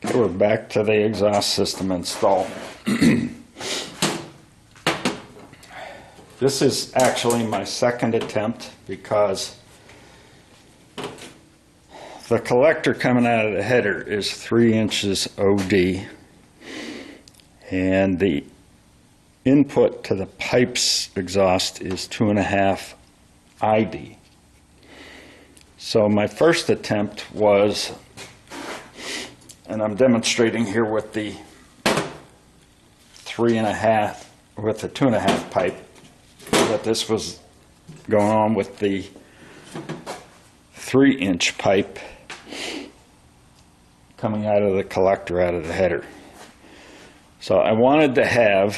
Okay, we're back to the exhaust system install. This is actually my second attempt because the collector coming out of the header is 3 inches OD, and the input to the Pypes exhaust is 2.5 ID. So my first attempt was, and I'm demonstrating here with the 3.5, with the 2.5 pipe, that this was going on with the 3-inch pipe coming out of the collector, out of the header. So I wanted to have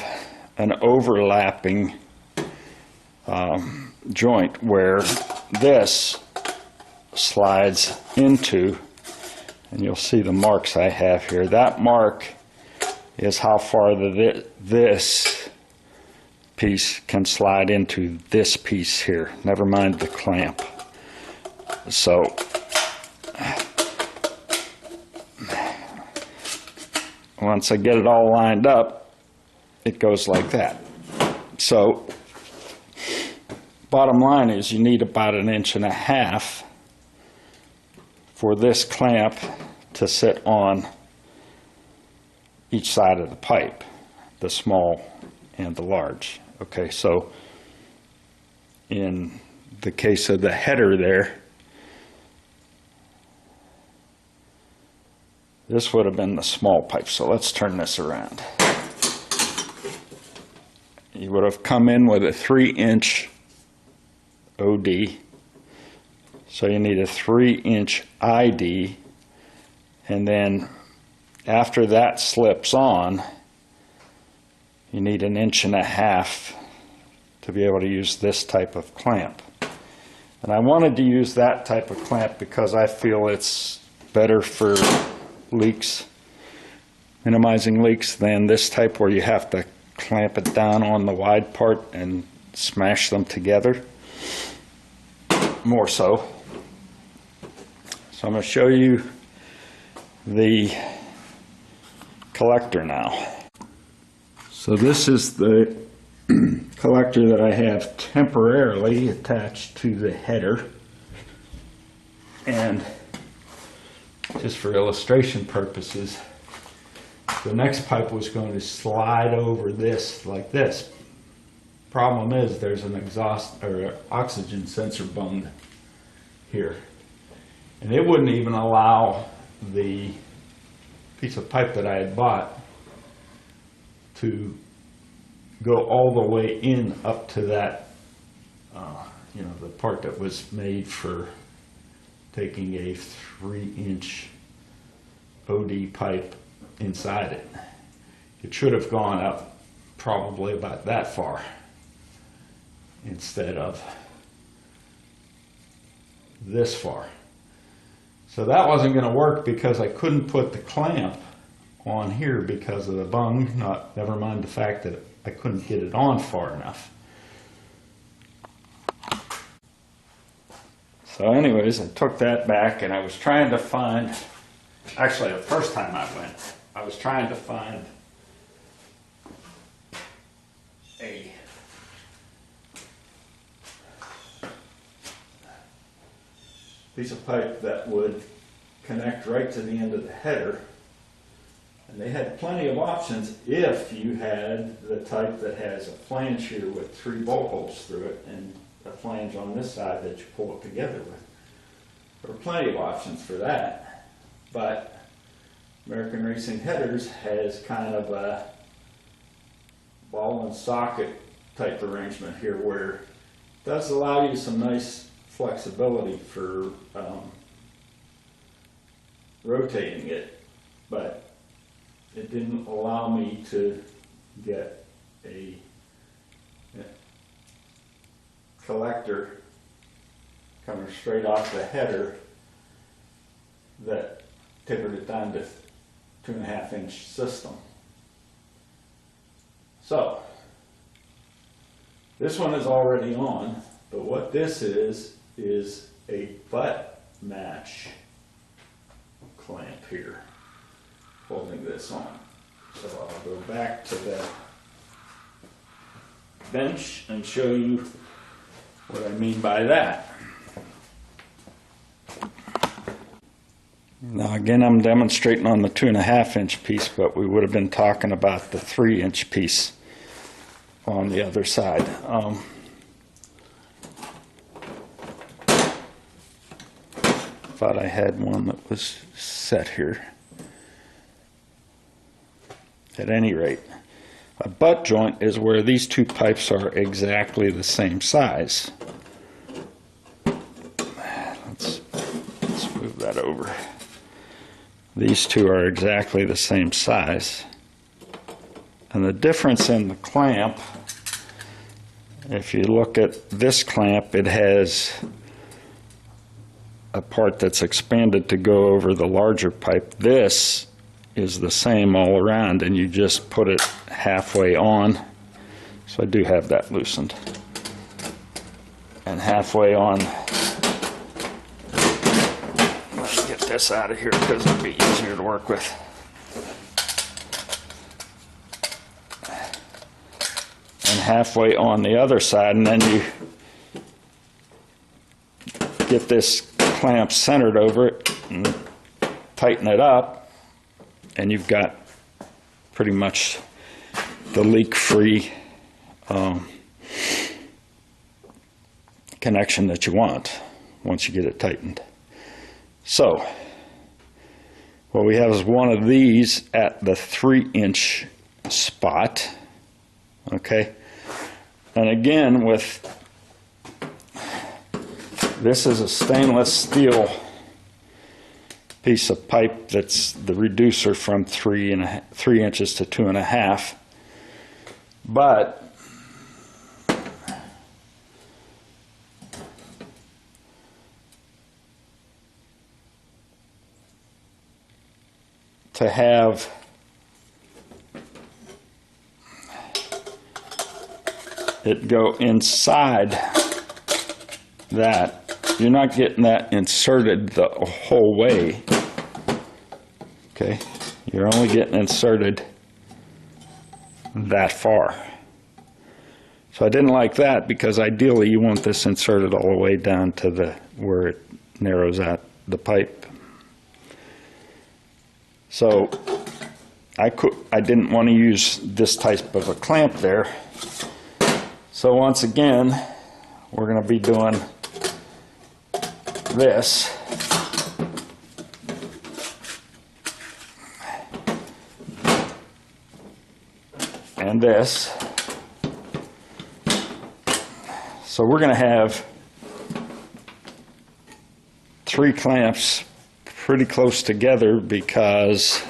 an overlapping joint where this slides into, and you'll see the marks I have here. That mark is how far this piece can slide into this piece here, never mind the clamp. So once I get it all lined up, it goes like that. So bottom line is you need about 1.5 inches for this clamp to sit on each side of the pipe, the small and the large. Okay, so in the case of the header there, this would have been the small pipe. So let's turn this around. You would have come in with a 3-inch OD. So you need a 3-inch ID. And then after that slips on, you need 1.5 inches to be able to use this type of clamp. And I wanted to use that type of clamp because I feel it's better for leaks, minimizing leaks, than this type where you have to clamp it down on the wide part and smash them together, more so. So I'm going to show you the collector now. So this is the collector that I have temporarily attached to the header, and just for illustration purposes, the next pipe was going to slide over this like this. Problem is there's an exhaust or oxygen sensor bung here, and it wouldn't even allow the piece of pipe that I had bought to go all the way in up to that, the part that was made for taking a 3-inch OD pipe inside it. It should have gone up probably about that far instead of this far. So that wasn't going to work because I couldn't put the clamp on here because of the bung, never mind the fact that I couldn't get it on far enough. So anyways, I took that back and I was trying to find, actually the first time I went, I was trying to find a piece of pipe that would connect right to the end of the header. And they had plenty of options if you had the type that has a flange here with 3 bolt holes through it and a flange on this side that you pull it together with. There were plenty of options for that, but American Racing Headers has kind of a ball and socket type arrangement here where it does allow you some nice flexibility for rotating it, but it didn't allow me to get a collector coming straight off the header that tapered it down to 2.5-inch system. So this one is already on, but what this is a butt match clamp here. holding this on. So I'll go back to the bench and show you what I mean by that. Now again, I'm demonstrating on the 2.5 inch piece, but we would have been talking about the 3 inch piece on the other side. Thought I had one that was set here. At any rate, a butt joint is where these two pipes are exactly the same size. Let's move that over. These two are exactly the same size. And the difference in the clamp, if you look at this clamp, it has a part that's expanded to go over the larger pipe. This is the same all around, and you just put it halfway on. So I do have that loosened. And halfway on, let's get this out of here because it'll be easier to work with. And halfway on the other side, and then you get this clamp centered over it and tighten it up, and you've got pretty much the leak-free connection that you want once you get it tightened. So what we have is one of these at the 3 inch spot, okay? And again, with this is a stainless steel piece of pipe that's the reducer from 3 inches to 2.5. But to have it go inside that, you're not getting that inserted the whole way, okay? You're only getting inserted that far. So I didn't like that, because ideally you want this inserted all the way down to the where it narrows out the pipe. So I didn't want to use this type of a clamp there. So once again, we're going to be doing this. And this. So we're going to have 3 clamps pretty close together, because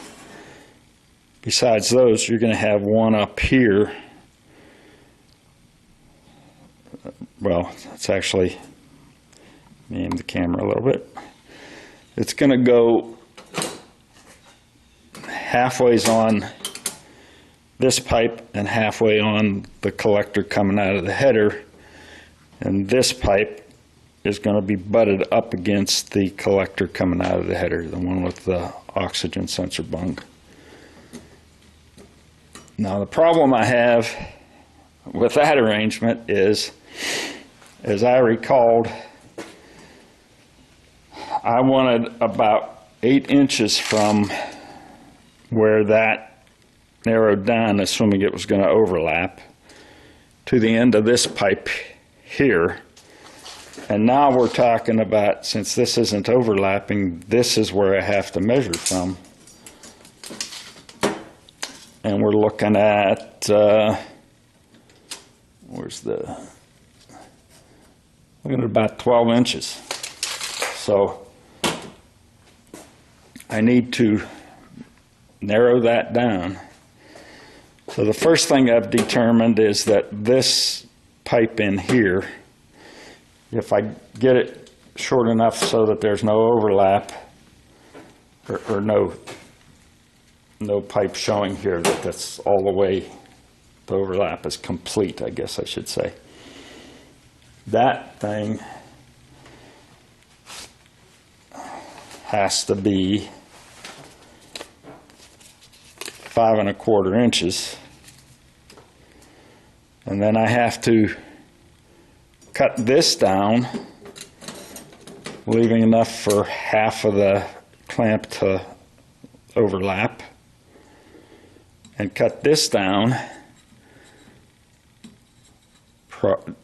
besides those, you're going to have one up here. Well, it's actually, aim the camera a little bit. It's going to go halfways on this pipe and halfway on the collector coming out of the header, and this pipe is going to be butted up against the collector coming out of the header, the one with the oxygen sensor bung. Now the problem I have with that arrangement is, as I recalled, I wanted about 8 inches from where that narrowed down, assuming it was going to overlap, to the end of this pipe here. And now we're talking about, since this isn't overlapping, this is where I have to measure from. And we're looking at, looking at about 12 inches. So I need to narrow that down. So the first thing I've determined is that this pipe in here, if I get it short enough so that there's no overlap, or no pipe showing here, that's all the way, the overlap is complete, I guess I should say. That thing has to be 5¼ inches. And then I have to cut this down, leaving enough for half of the clamp to overlap, and cut this down,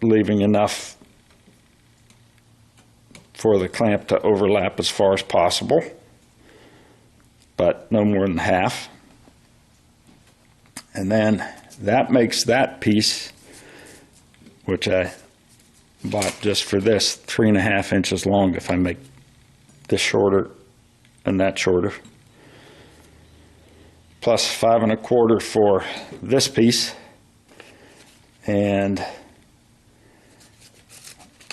leaving enough for the clamp to overlap as far as possible, but no more than half. And then that makes that piece, which I bought just for this, 3½ inches long if I make this shorter and that shorter, plus 5¼ for this piece, and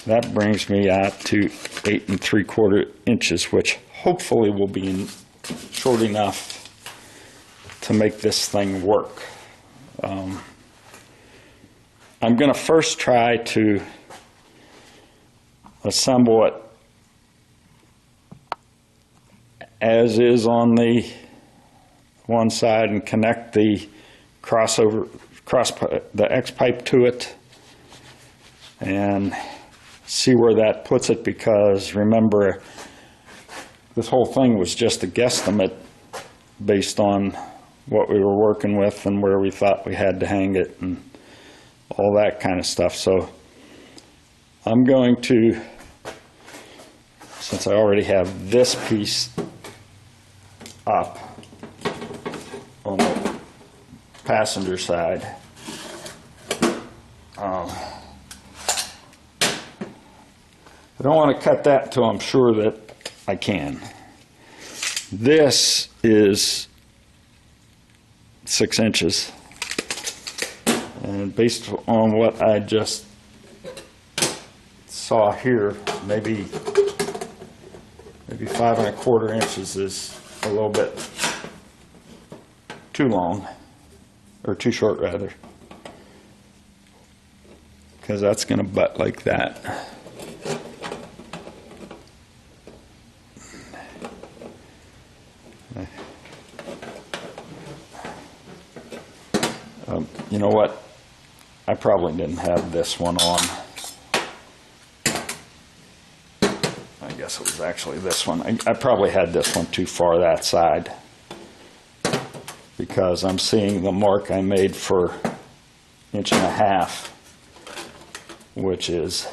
that brings me out to 8¾ inches, which hopefully will be short enough to make this thing work. I'm going to first try to assemble it as is on the one side and connect the the X pipe to it and see where that puts it, because remember, this whole thing was just a guesstimate based on what we were working with and where we thought we had to hang it and all that kind of stuff. So I'm going to, since I already have this piece up on the passenger side, I don't want to cut that until I'm sure that I can. This is 6 inches, and based on what I just saw here, maybe 5¼ inches is a little bit too long, or too short rather, because that's going to butt like that. You know what? I probably didn't have this one on. I guess it was actually this one. I probably had this one too far that side, because I'm seeing the mark I made for 1½ inches, which is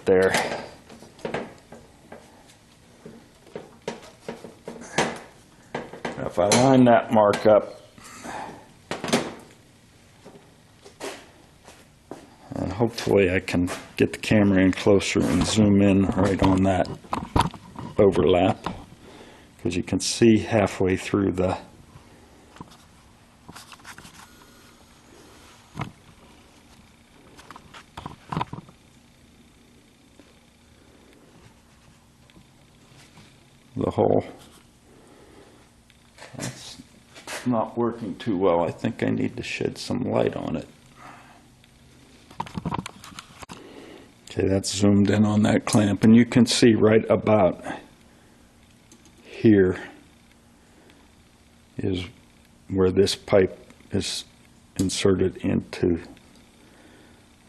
there. If I line that mark up, and hopefully I can get the camera in closer and zoom in right on that overlap, because you can see halfway through the hole. That's not working too well. I think I need to shed some light on it. Okay, that's zoomed in on that clamp, and you can see right about here is where this pipe is inserted into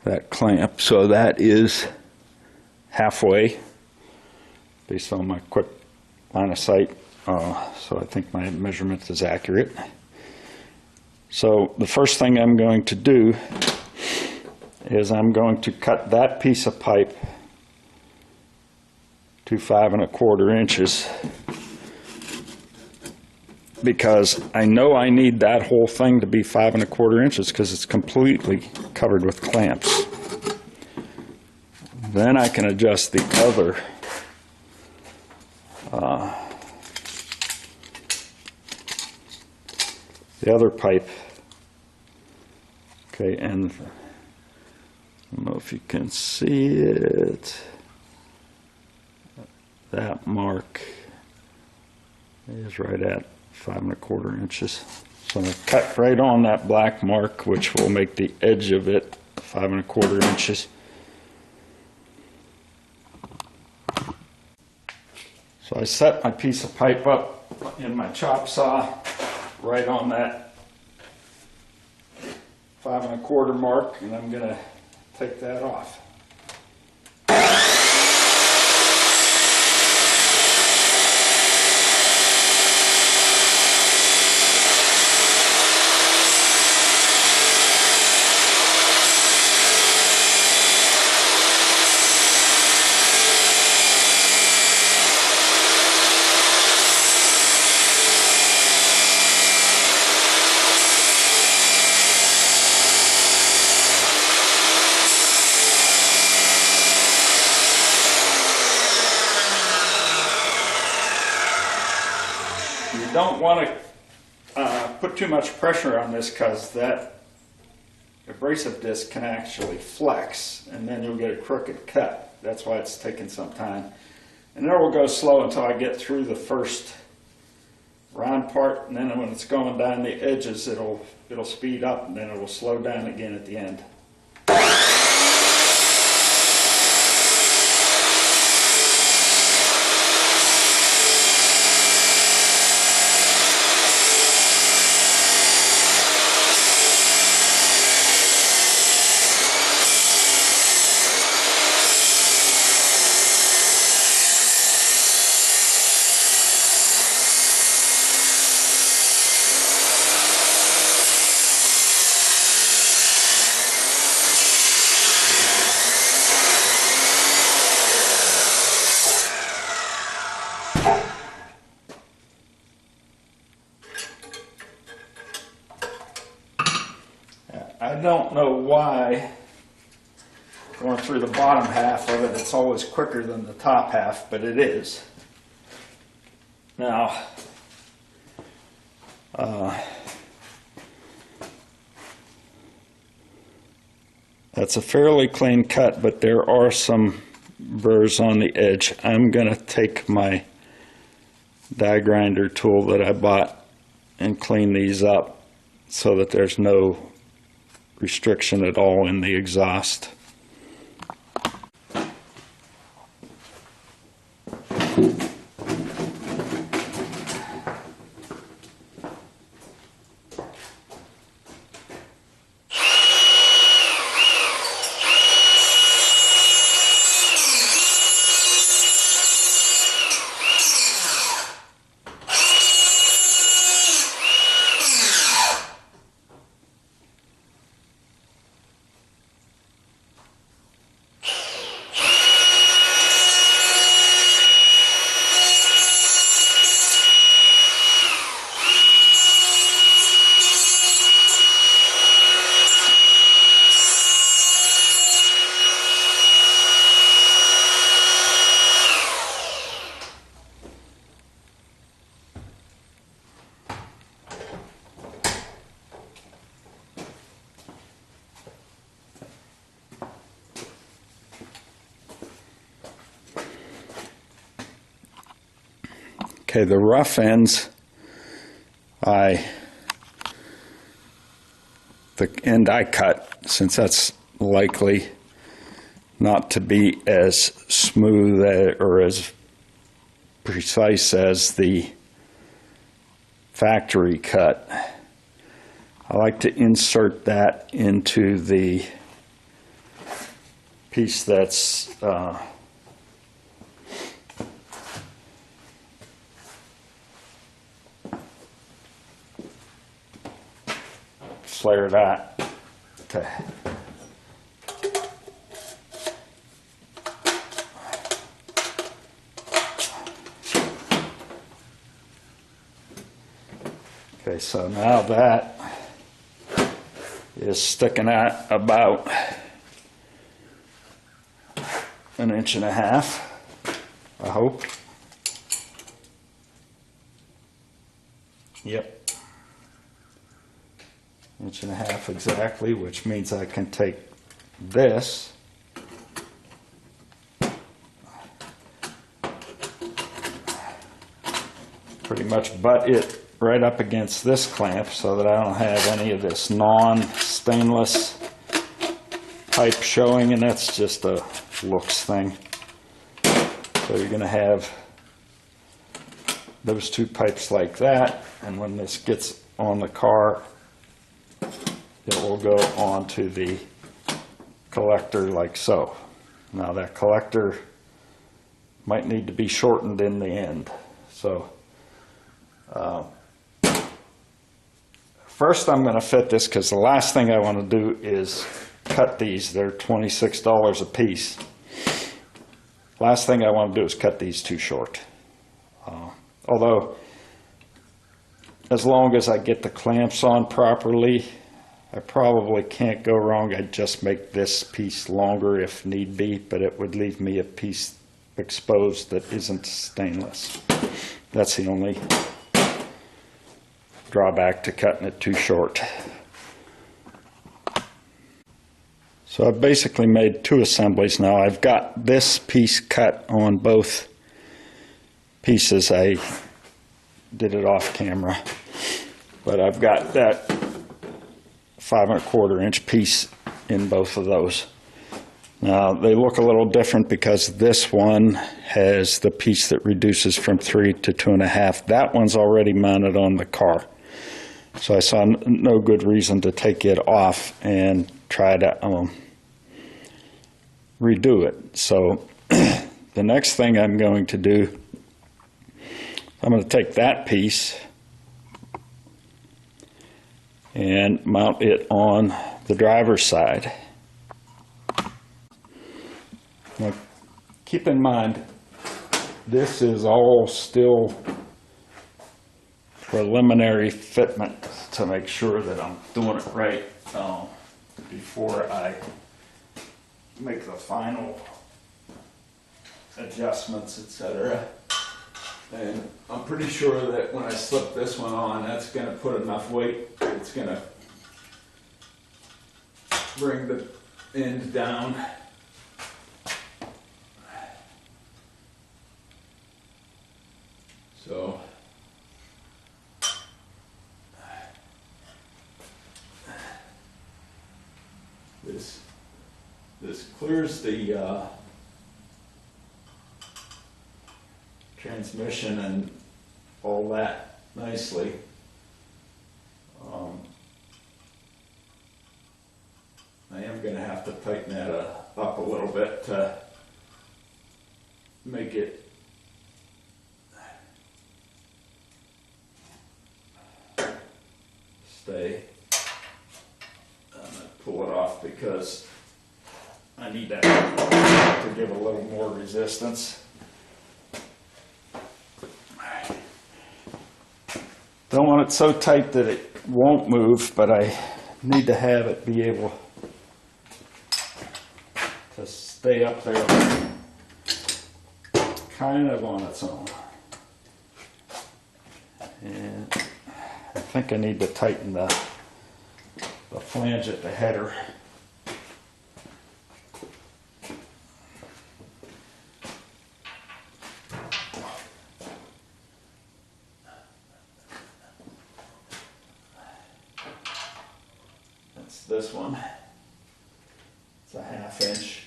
that clamp. So that is halfway based on my quick line of sight, so I think my measurement is accurate. So the first thing I'm going to do is I'm going to cut that piece of pipe to 5¼ inches, because I know I need that whole thing to be 5¼ inches because it's completely covered with clamps. Then I can adjust the other pipe. Okay, and I don't know if you can see it. That mark is right at 5¼ inches. So I'm going to cut right on that black mark, which will make the edge of it 5 1/4 inches. So I set my piece of pipe up in my chop saw right on that 5 1/4 mark, and I'm going to take that off. You don't want to put too much pressure on this because that abrasive disc can actually flex and then you'll get a crooked cut. That's why it's taking some time. And then we'll go slow until I get through the first round part, and then when it's going down the edges it'll speed up, and then it will slow down again at the end. I don't know why going through the bottom half of it, it's always quicker than the top half, but it is. Now, that's a fairly clean cut, but there are some burrs on the edge. I'm going to take my die grinder tool that I bought and clean these up so that there's no restriction at all in the exhaust. Okay, the rough ends, the end I cut, since that's likely not to be as smooth or as precise as the factory cut. I like to insert that into the piece that's flared out to okay, so now that is sticking out about 1.5 inches, I hope. Yep. 1.5 inches exactly, which means I can take this pretty much butt it right up against this clamp so that I don't have any of this non-stainless pipe showing, and that's just a looks thing. So you're going to have those two pipes like that, and when this gets on the car, it will go onto the collector like so. Now that collector might need to be shortened in the end. So first I'm going to fit this, because the last thing I want to do is cut these. They're $26 a piece. Last thing I want to do is cut these too short. Although, as long as I get the clamps on properly, I probably can't go wrong. I'd just make this piece longer if need be, but it would leave me a piece exposed that isn't stainless. That's the only drawback to cutting it too short. So I've basically made two assemblies now. I've got this piece cut on both pieces. I did it off camera, but I've got that 5 1/4 inch piece in both of those. Now they look a little different because this one has the piece that reduces from 3 to 2.5. That one's already mounted on the car. So I saw no good reason to take it off and try to redo it. So the next thing I'm going to do, I'm going to take that piece and mount it on the driver's side. Now, keep in mind, this is all still preliminary fitment to make sure that I'm doing it right before I make the final adjustments, etc. And I'm pretty sure that when I slip this one on, that's going to put enough weight, it's going to bring the end down. So this clears the transmission and all that nicely. I am going to have to tighten that up a little bit to make it stay. I'm going to pull it off because I need that to give a little more resistance. Don't want it so tight that it won't move, but I need to have it be able to stay up there kind of on its own. And I think I need to tighten the flange at the header. That's this one. It's a 1/2 inch.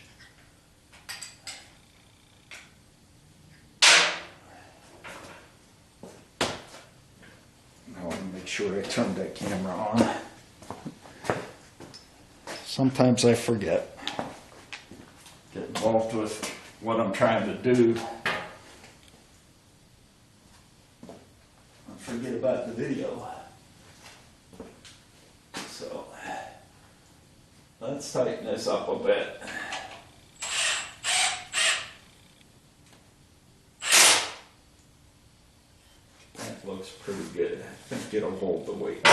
I want to make sure I turn that camera on. Sometimes I forget. Get involved with what I'm trying to do. I forget about the video. So let's tighten this up a bit. That looks pretty good. I think it'll hold the weight.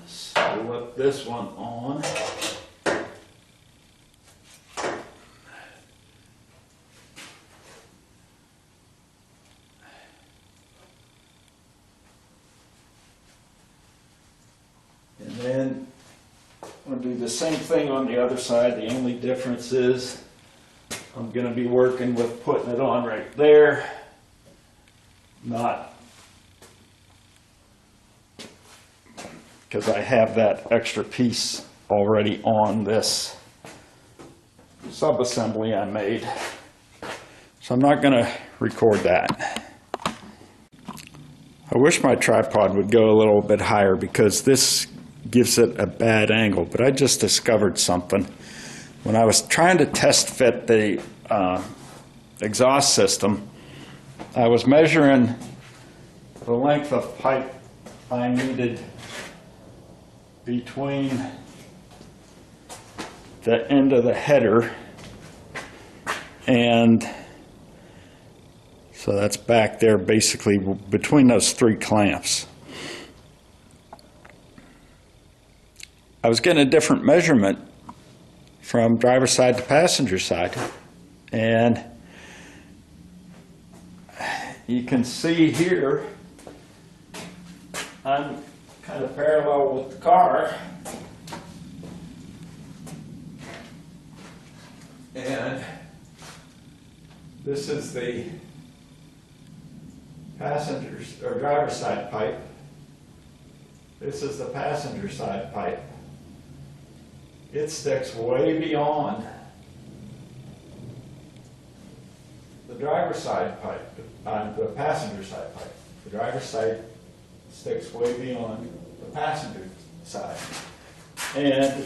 Slip this one on. And then I'm going to do the same thing on the other side. The only difference is I'm going to be working with putting it on right there not, because I have that extra piece already on this sub-assembly I made. So I'm not going to record that. I wish my tripod would go a little bit higher because this gives it a bad angle, but I just discovered something. When I was trying to test fit the exhaust system, I was measuring the length of pipe I needed between the end of the header and so that's back there basically between those three clamps. I was getting a different measurement from driver's side to passenger side, and you can see here I'm kind of parallel with the car, and this is the passenger's or driver's side pipe. This is the passenger side pipe. It sticks way beyond the driver's side pipe, the passenger side pipe. The driver's side sticks way beyond the passenger side. And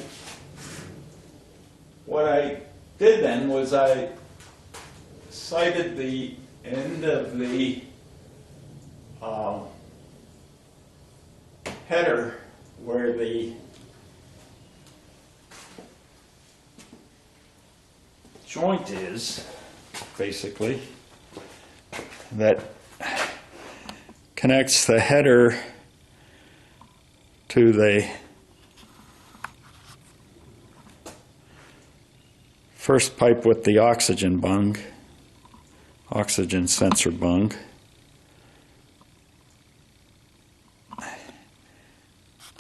what I did then was I sighted the end of the header where the joint is, basically, that connects the header to the first pipe with the oxygen bung, oxygen sensor bung.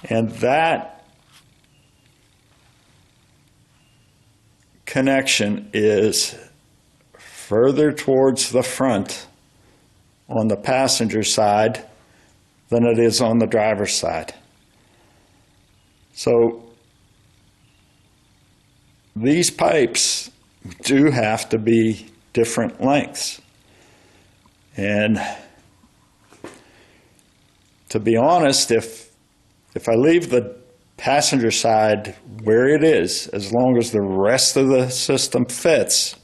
And that connection is further towards the front on the passenger side than it is on the driver's side. So these pipes do have to be different lengths. And to be honest, if I leave the passenger side where it is, as long as the rest of the system fits,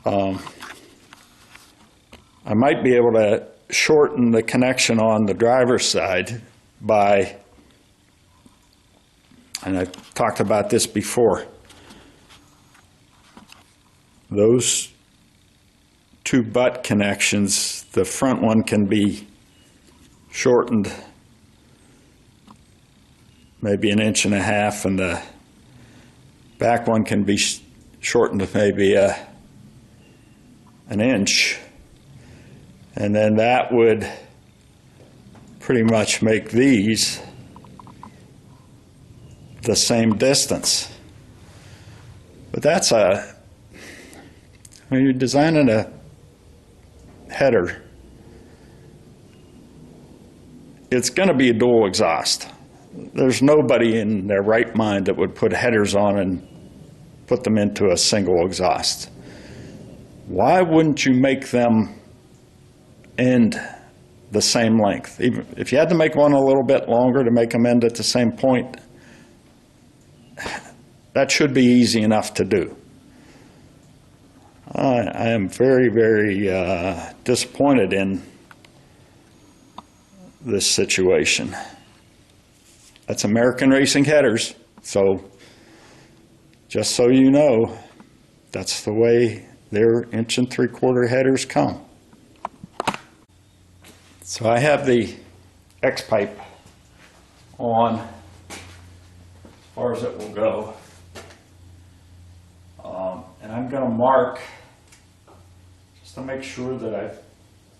I might be able to shorten the connection on the driver's side by, and I've talked about this before, those two butt connections, the front one can be shortened maybe 1.5 inches, and the back one can be shortened to maybe an inch. And then that would pretty much make these the same distance. But that's when you're designing a header, it's going to be a dual exhaust. There's nobody in their right mind that would put headers on and put them into a single exhaust. Why wouldn't you make them end the same length? Even if you had to make one a little bit longer to make them end at the same point, that should be easy enough to do. I am very, very disappointed in this situation. That's American Racing headers, so just so you know, that's the way their 1 3/4 headers come. So I have the X pipe on as far as it will go, and I'm going to mark just to make sure that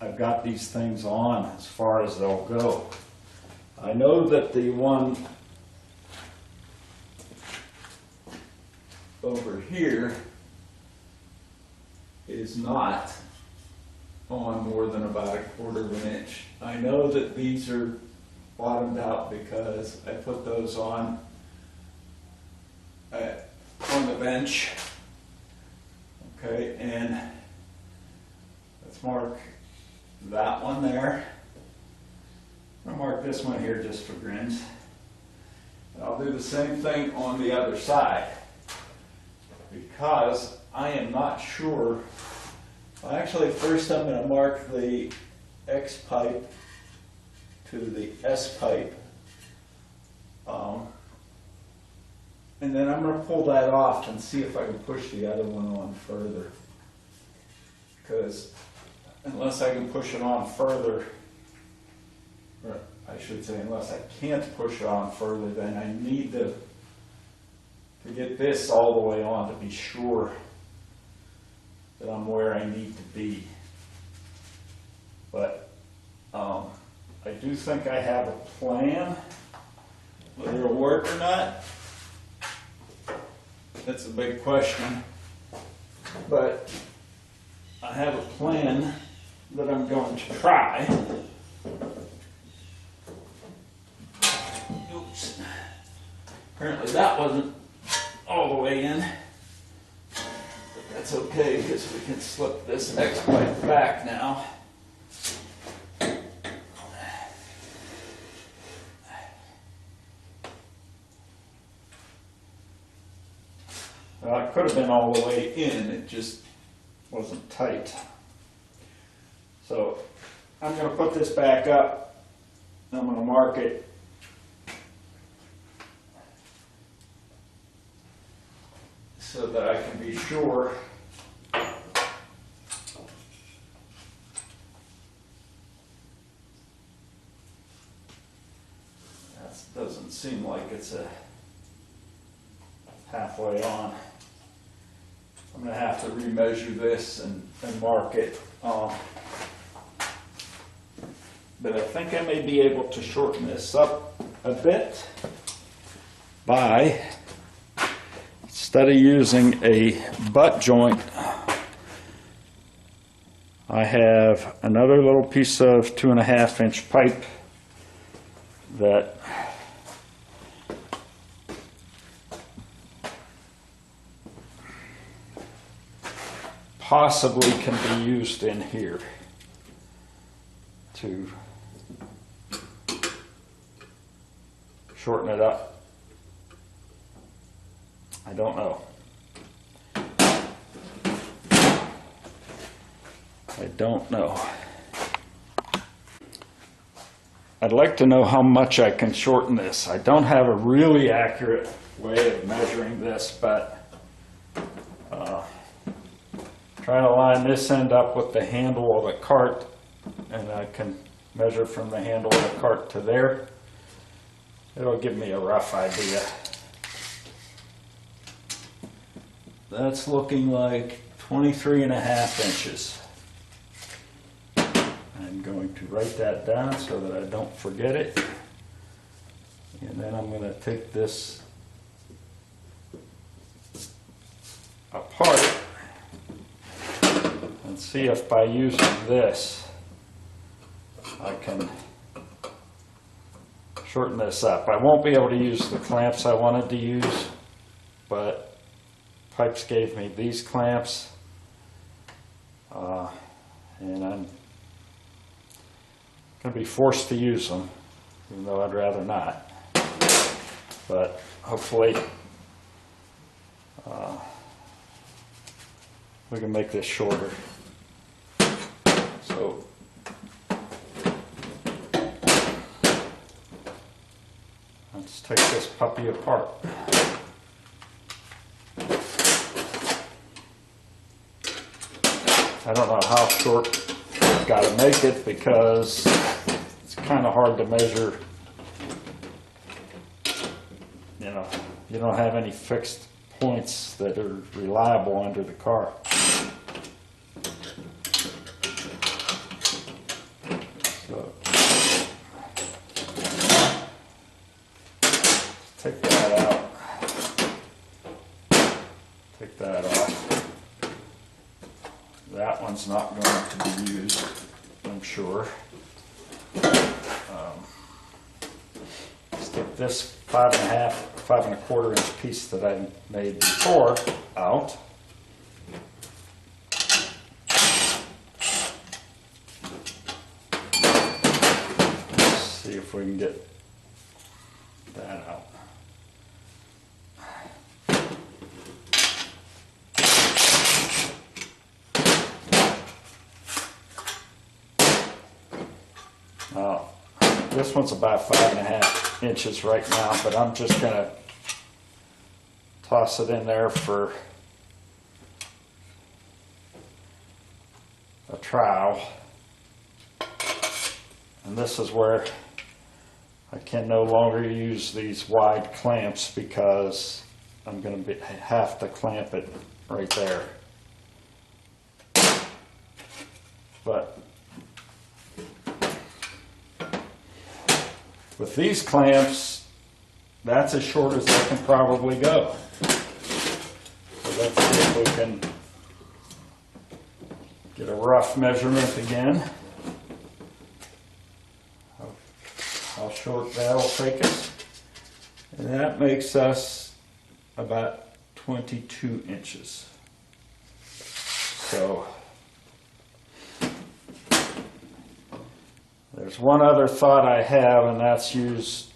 I've got these things on as far as they'll go. I know that the one over here is not, on more than about 1/4 of an inch. I know that these are bottomed out because I put those on the bench. Okay, and let's mark that one there. I'll mark this one here just for grins. And I'll do the same thing on the other side because I am not sure. Well, actually, first I'm going to mark the X pipe to the S pipe. And then I'm going to pull that off and see if I can push the other one on further. Because unless I can push it on further, or I should say unless I can't push it on further, then I need to get this all the way on to be sure that I'm where I need to be. But I do think I have a plan. Whether it'll work or not, that's a big question. But I have a plan that I'm going to try. Oops. Apparently that wasn't all the way in. But that's okay because we can slip this X pipe back now. Well, it could have been all the way in, it just wasn't tight. So I'm going to put this back up, and I'm going to mark it so that I can be sure that doesn't seem like it's a halfway on. I'm going to have to remeasure this and mark it. But I think I may be able to shorten this up a bit by, instead of using a butt joint, I have another little piece of 2.5 inch pipe that possibly can be used in here to shorten it up. I don't know. I don't know. I'd like to know how much I can shorten this. I don't have a really accurate way of measuring this, but trying to line this end up with the handle of the cart, and I can measure from the handle of the cart to there. It'll give me a rough idea. That's looking like 23.5 inches. I'm going to write that down so that I don't forget it. And then I'm going to take this apart and see if by using this I can shorten this up. I won't be able to use the clamps I wanted to use, but Pypes gave me these clamps, and I'm going to be forced to use them, even though I'd rather not. But hopefully we can make this shorter. So let's take this puppy apart. I don't know how short I've got to make it because it's kind of hard to measure. You know, you don't have any fixed points that are reliable under the car. So take that out. Take that off. That one one's not going to be used, I'm sure. Let's get this 5.25 inch piece that I made before out. Let's see if we can get that out. Now, this one's about 5.5 inches right now, but I'm just going to toss it in there for a trial. And this is where I can no longer use these wide clamps because I'm going to have to clamp it right there. But with these clamps, that's as short as they can probably go. So let's see if we can get a rough measurement again. How short that'll take us. And that makes us about 22 inches. So there's one other thought I have, and that's use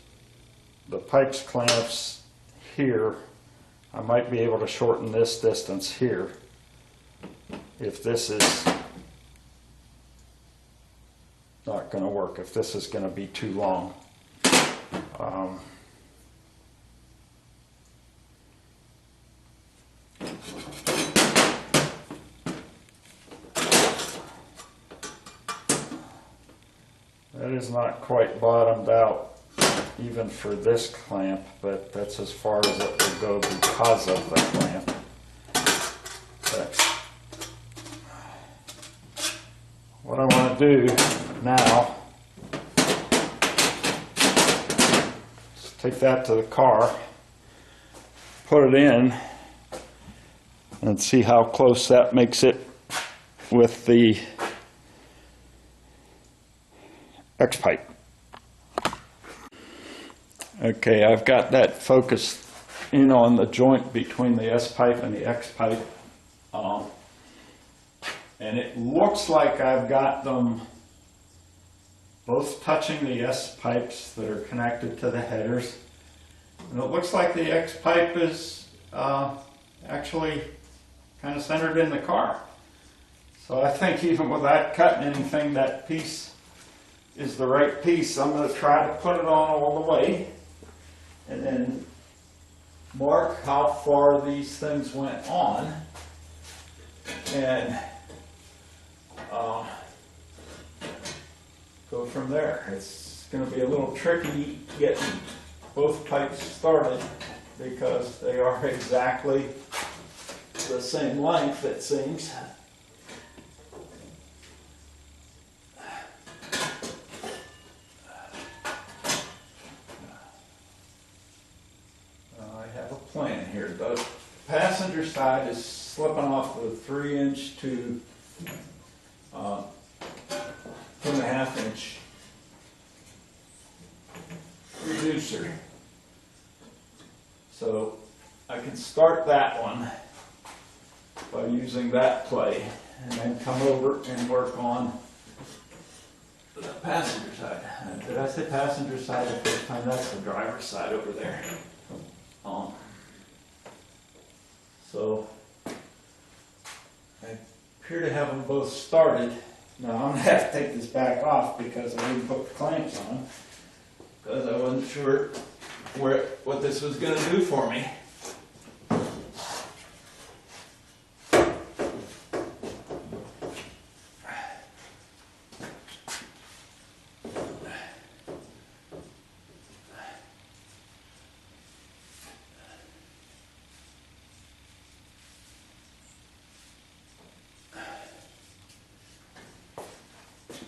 the Pypes clamps here. I might be able to shorten this distance here if this is not going to work, if this is going to be too long. That is not quite bottomed out even for this clamp, but that's as far as it will go because of the clamp. But what I want to do now is take that to the car, put it in, and see how close that makes it with the X-pipe. Okay, I've got that focused in on the joint between the S-pipe and the X-pipe. And it looks like I've got them both touching the S-pipes that are connected to the headers. And it looks like the X-pipe is actually kind of centered in the car. So I think even without cutting anything, that piece is the right piece. I'm going to try to put it on all the way and then mark how far these things went on, and go from there. It's going to be a little tricky getting both pipes started because they are exactly the same length, it seems. Plan here. The passenger side is slipping off the 3-inch to 2.5-inch reducer. So I can start that one by using that play and then come over and work on the passenger side. Did I say passenger side the first time? That's the driver's side over there. So I appear to have them both started. Now I'm going to have to take this back off because I didn't put the clamps on, because I wasn't sure what this was going to do for me.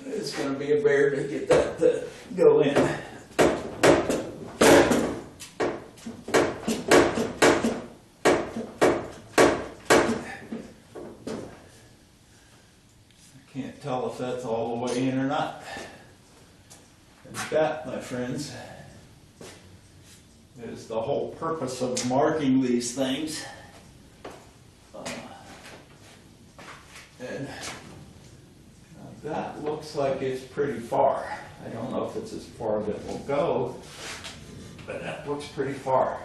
It's going to be a bear to get that to go in. if that's all the way in or not. And that, my friends, is the whole purpose of marking these things. And that looks like it's pretty far. I don't know if it's as far as it will go, but that looks pretty far.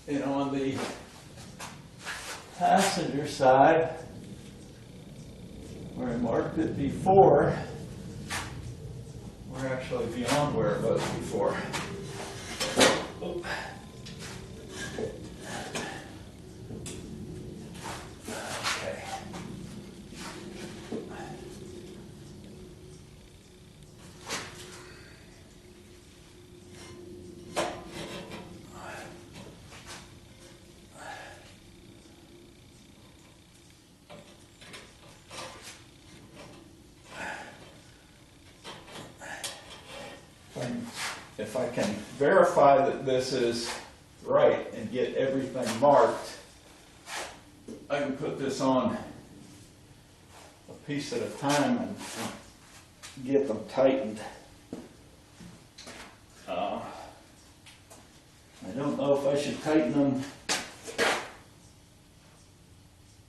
And on the passenger side, where I marked it before, we're actually beyond where it was before. Oop. Okay. If I can verify that this is right and get everything marked, I can put this on a piece at a time and get them tightened. I don't know if I should tighten them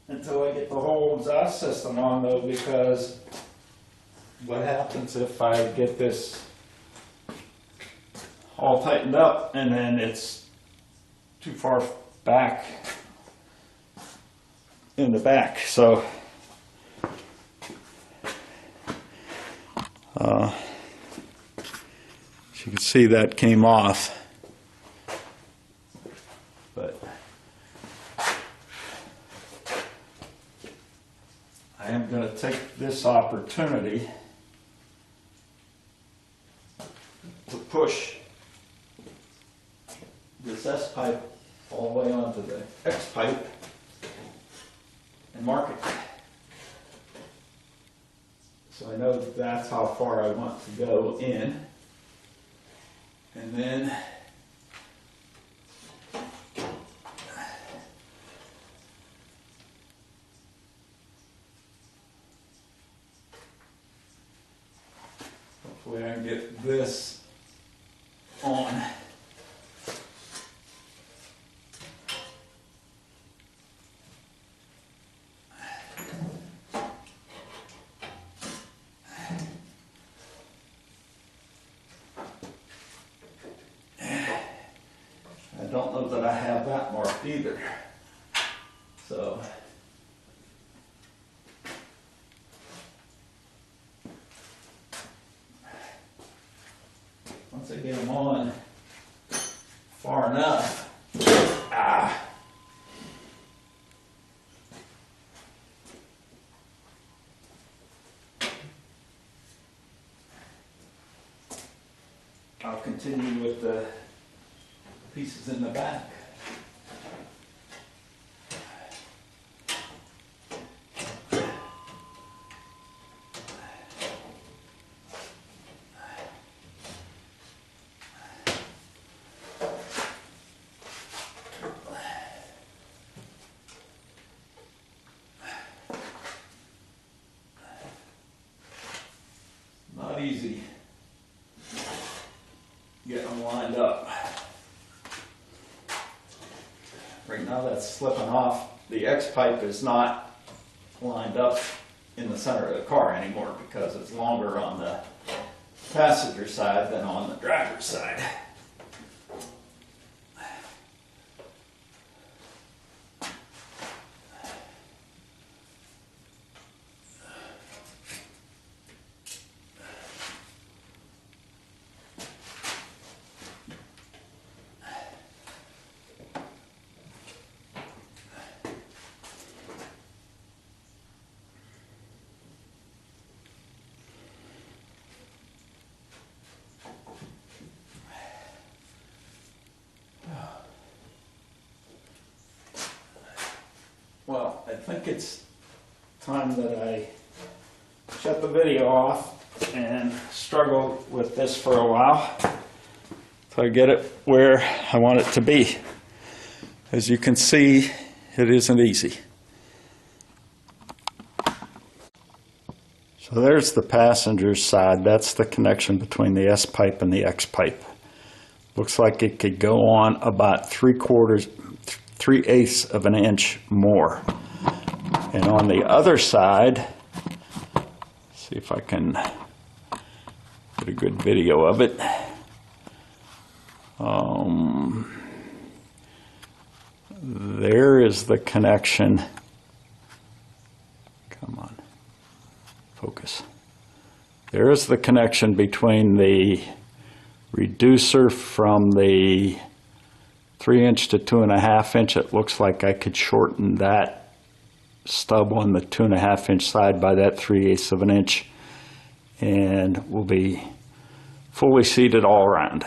until I get the whole exhaust system on though, because what happens if I get this all tightened up and then it's too far back in the back. So as you can see, that came off, but I am going to take this opportunity to push this S pipe all the way onto the X pipe and mark it. So I know that's how far I want to go in. And then hopefully I can get this on. I don't know that I have that marked either. So once I get them on far enough, I'll continue with the pieces in the back. Not easy getting them lined up. Right now that's slipping off. The X pipe is not lined up in the center of the car anymore because it's longer on the passenger side than on the driver's side. Well, I think it's time that I shut the video off and struggle with this for a while till I get it where I want it to be. As you can see, it isn't easy. So So there's the passenger side. That's the connection between the S pipe and the X pipe. Looks like it could go on about 3/8 of an inch more. And on the other side, see if I can get a good video of it. There is the connection. Come on, focus. There is the connection between the reducer from the 3" to 2.5". It looks like I could shorten that stub on the 2.5" side by that 3/8 of an inch, and we'll be fully seated all around.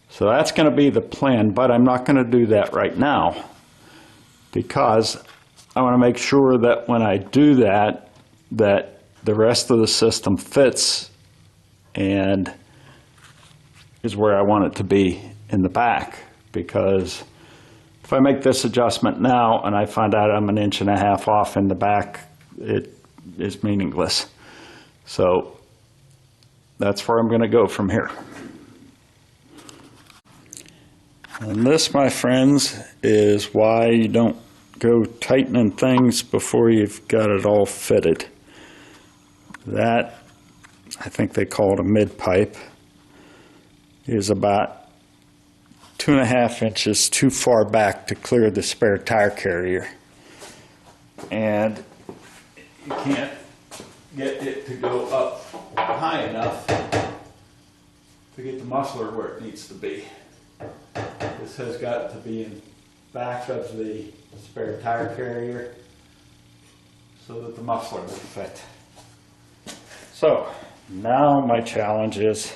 So that's going to be the plan, but I'm not going to do that right now because I want to make sure that when I do that, that the rest of the system fits and is where I want it to be in the back. Because if I make this adjustment now and I find out I'm 1.5" off in the back, it is meaningless. So that's where I'm going to go from here. And this, my friends, is why you don't go tightening things before you've got it all fitted. That, I think they call it a mid pipe, is about 2.5 inches too far back to clear the spare tire carrier. And you can't get it to go up high enough to get the muffler where it needs to be. This has got to be in back of the spare tire carrier so that the muffler will fit. So now my challenge is,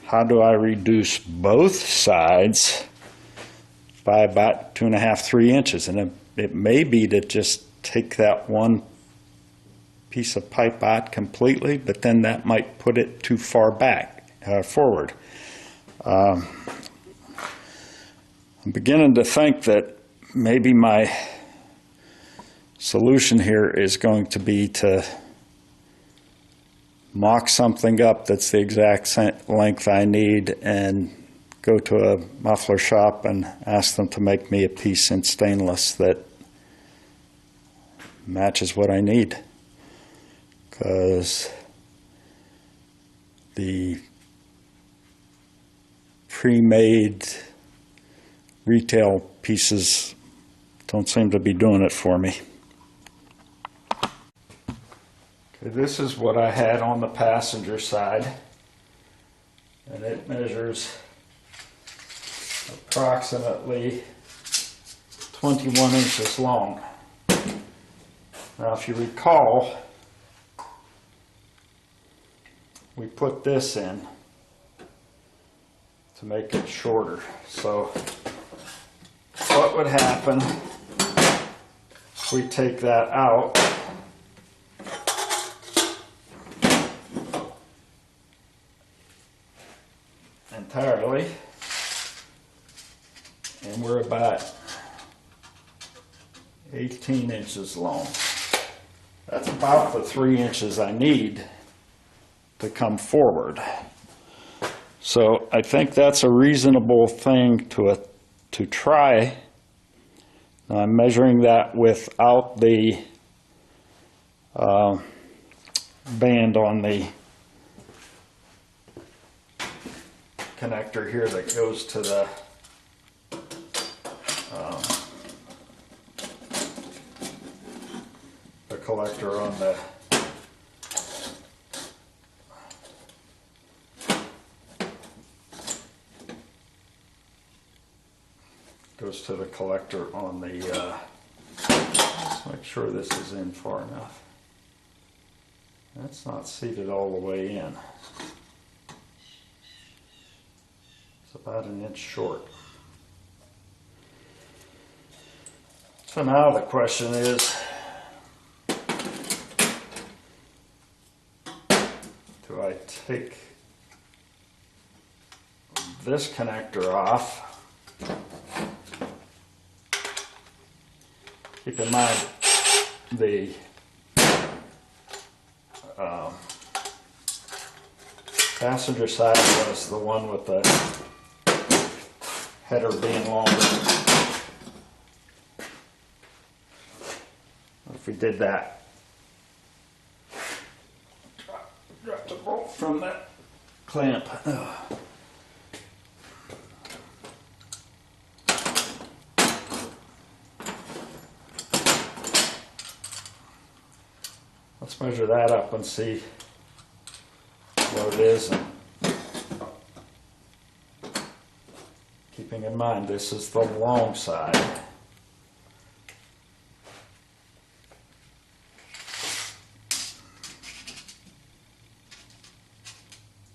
how do I reduce both sides by about 2.5, 3 inches? And it may be to just take that one piece of pipe out completely, but then that might put it too far back, forward. I'm beginning to think that maybe my solution here is going to be to mock something up that's the exact length I need and go to a muffler shop and ask them to make me a piece in stainless that matches what I need. Because the pre-made retail pieces don't seem to be doing it for me. Okay, this is what I had on the passenger side, and it measures approximately 21 inches long. Now, if you recall, we put this in to make it shorter. So what would happen if we take that out entirely, and we're about 18 inches long. That's about the 3 inches I need to come forward. So I think that's a reasonable thing to try. Now I'm measuring that without the band on the connector here that goes to the collector on the let's make sure this is in far enough. That's not seated all the way in. It's about 1 inch short. So now the question is, do I take this connector off? Keep in mind the Passenger side was the one with the header being longer. If we did that, drop the bolt from that clamp. Let's measure that up and see what it is. And keeping in mind this is the long side.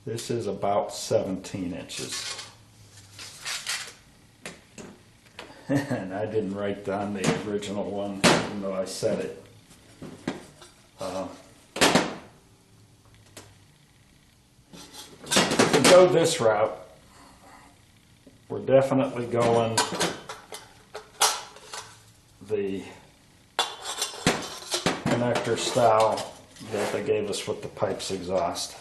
This is about 17 inches. And I didn't write down the original one, even though I said it. If we go this route, we're definitely going the connector style that they gave us with the Pypes exhaust.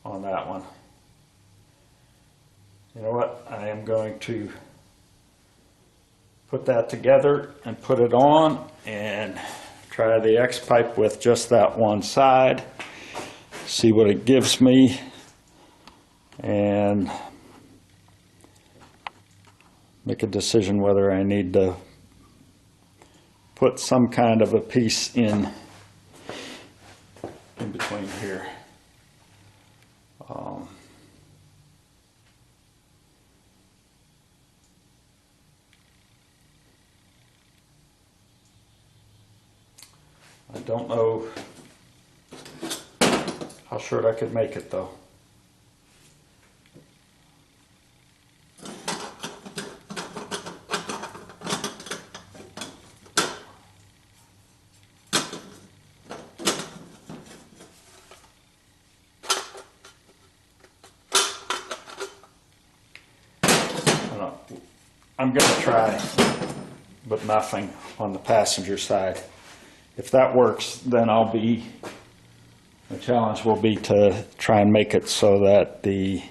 On that one. You know what? I am going to put that together and put it on and try the X pipe with just that one side, see what it gives me, and make a decision whether I need to put some kind of a piece in between here. I don't know how short I could make it though. I'm going to try, but nothing on the passenger side. If that works, then the challenge will be to try and make it so that the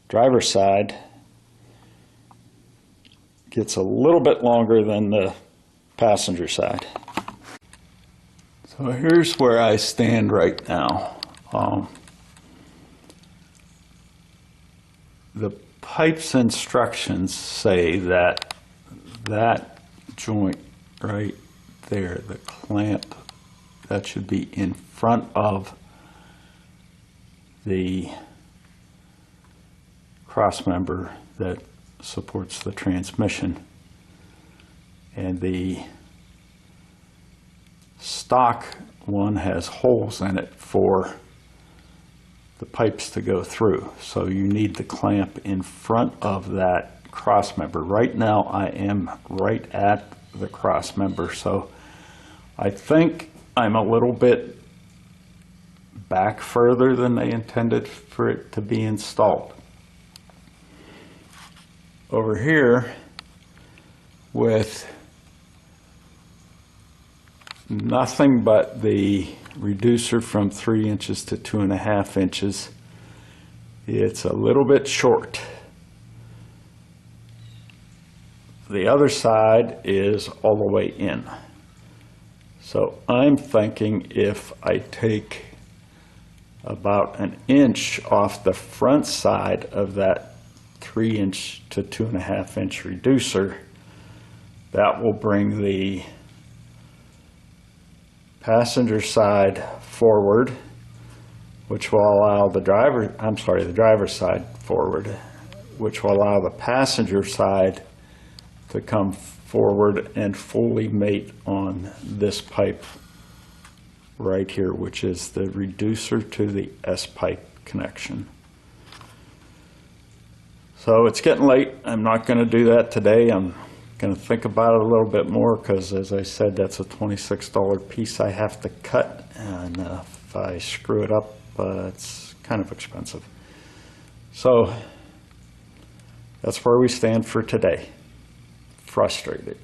driver's side gets a little bit longer than the passenger side. So here's where I stand right now. The Pypes instructions say that that joint right there, the clamp, that should be in front of the cross member that supports the transmission, and the stock one has holes in it for the pipes to go through, so you need the clamp in front of that cross member. Right now I am right at the cross member, so I think I'm a little bit back further than they intended for it to be installed. Over here, with nothing but the reducer from 3 inches to 2.5 inches, it's a little bit short. The other side is all the way in. So I'm thinking if I take about 1 inch off the front side of that 3 inch to 2.5 inch reducer, that will bring the passenger side forward, which will allow the driver's side forward, which will allow the passenger side to come forward and fully mate on this pipe right here, which is the reducer to the S pipe connection. So it's getting late. I'm not going to do that today. I'm going to think about it a little bit more because, as I said, that's a $26 piece I have to cut, and if I screw it up, it's kind of expensive. So that's where we stand for today. Frustrated.